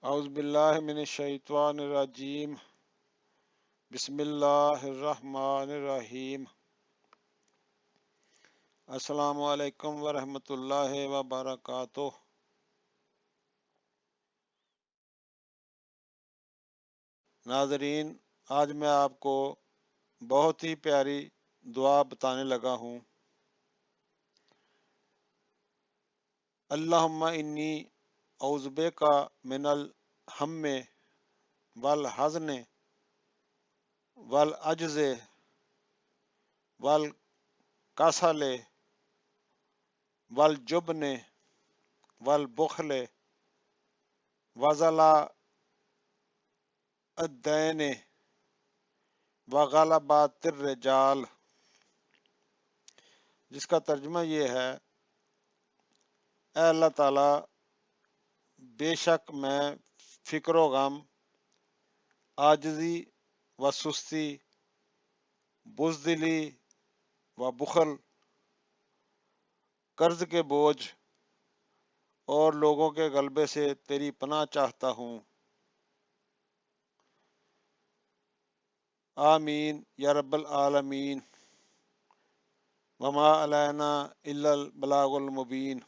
اعوذ باللہ من الشیطان الرجیم بسم اللہ الرحمن الرحیم السلام علیکم ورحمۃ اللہ وبرکاتہ۔ ناظرین، آج میں آپ کو بہت ہی پیاری دعا بتانے لگا ہوں۔ اللہم انی اعوذ بک من الہم والحزن والعجز والکسل والجبن والبخل وغلاء الدین وغلبات الرجال، جس کا ترجمہ یہ ہے: اے اللہ تعالیٰ، بے شک میں فکر و غم، عاجزی و سستی، بزدلی و بخل، قرض کے بوجھ اور لوگوں کے غلبے سے تیری پناہ چاہتا ہوں۔ آمین یا رب العالمین۔ وما علینا الا البلاغ المبین۔